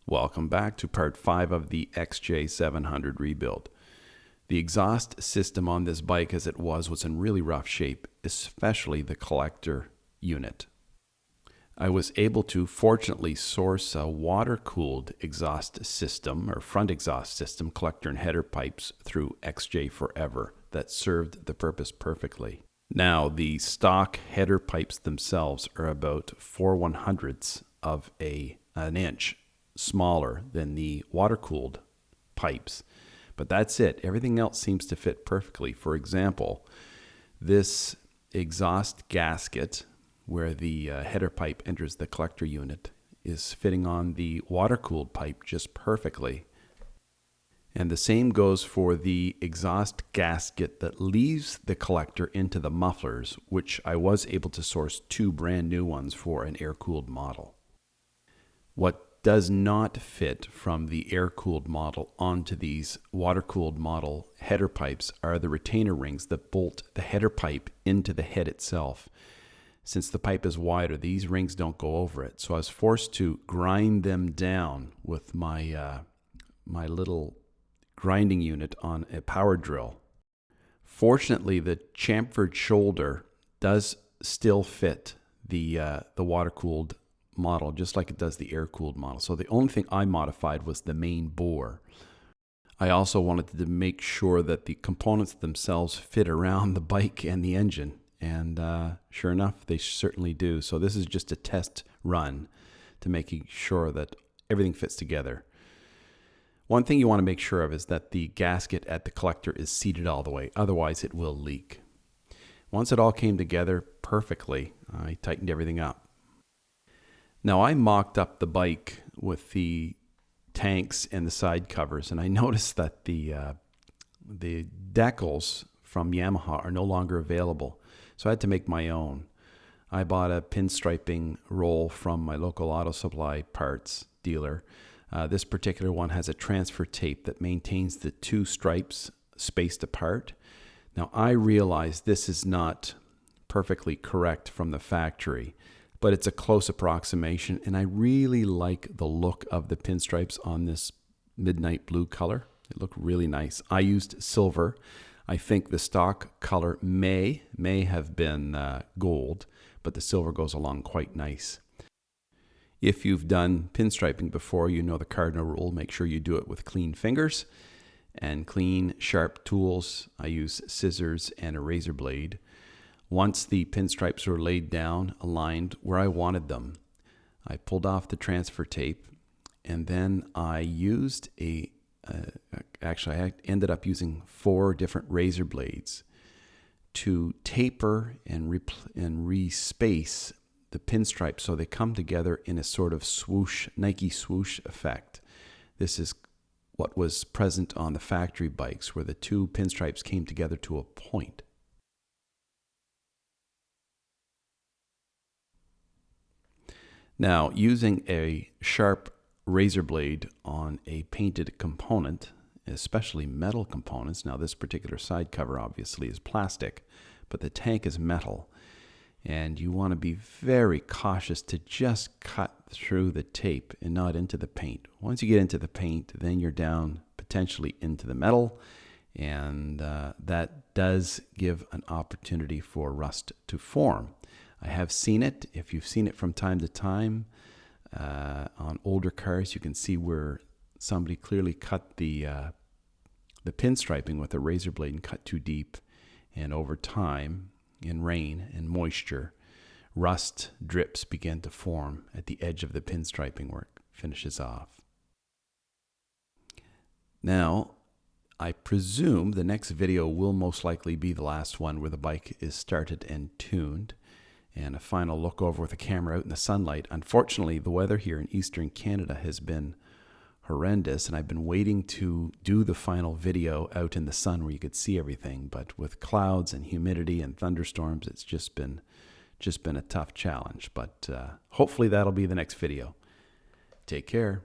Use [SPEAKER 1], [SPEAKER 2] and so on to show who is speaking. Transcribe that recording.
[SPEAKER 1] Welcome back to part 5 of the XJ700 rebuild. The exhaust system on this bike as it was in really rough shape, especially the collector unit. I was able to fortunately source a water-cooled exhaust system or front exhaust system, collector and header pipes through XJ Forever that served the purpose perfectly. Now the stock header pipes themselves are about 4/100ths of an inch smaller than the water-cooled pipes, but that's it. Everything else seems to fit perfectly. For example, this exhaust gasket where the header pipe enters the collector unit is fitting on the water-cooled pipe just perfectly. And the same goes for the exhaust gasket that leaves the collector into the mufflers, which I was able to source 2 brand new ones for an air-cooled model. What does not fit from the air-cooled model onto these water-cooled model header pipes are the retainer rings that bolt the header pipe into the head itself. Since the pipe is wider, these rings don't go over it, so I was forced to grind them down with my little grinding unit on a power drill. Fortunately, the chamfered shoulder does still fit the water-cooled model, just like it does the air-cooled model. So the only thing I modified was the main bore. I also wanted to make sure that the components themselves fit around the bike and the engine, and sure enough, they certainly do. So this is just a test run to making sure that everything fits together. One thing you want to make sure of is that the gasket at the collector is seated all the way, otherwise it will leak. Once it all came together perfectly, I tightened everything up. Now I mocked up the bike with the tanks and the side covers, and I noticed that the decals from Yamaha are no longer available, so I had to make my own. I bought a pinstriping roll from my local auto supply parts dealer. This particular one has a transfer tape that maintains the 2 stripes spaced apart. Now I realize this is not perfectly correct from the factory, but it's a close approximation, and I really like the look of the pinstripes on this midnight blue color. It looked really nice. I used silver. I think the stock color may have been gold, but the silver goes along quite nice. If you've done pinstriping before, you know the cardinal rule. Make sure you do it with clean fingers and clean, sharp tools. I use scissors and a razor blade. Once the pinstripes were laid down, aligned where I wanted them, I pulled off the transfer tape, and then I used actually I ended up using 4 different razor blades to taper and respace the pinstripes so they come together in a sort of swoosh, Nike swoosh effect. This is what was present on the factory bikes, where the 2 pinstripes came together to a point. Now, using a sharp razor blade on a painted component, especially metal components, now this particular side cover obviously is plastic, but the tank is metal, and you want to be very cautious to just cut through the tape and not into the paint. Once you get into the paint, then you're down potentially into the metal, and that does give an opportunity for rust to form. I have seen it. If you've seen it from time to time on older cars, you can see where somebody clearly cut the pinstriping with a razor blade and cut too deep. And over time, in rain and moisture, rust drips begin to form at the edge of the pinstriping where it finishes off. Now, I presume the next video will most likely be the last one where the bike is started and tuned, and a final look over with the camera out in the sunlight. Unfortunately, the weather here in eastern Canada has been horrendous, and I've been waiting to do the final video out in the sun where you could see everything, but with clouds and humidity and thunderstorms, it's just been a tough challenge. But hopefully that'll be the next video. Take care.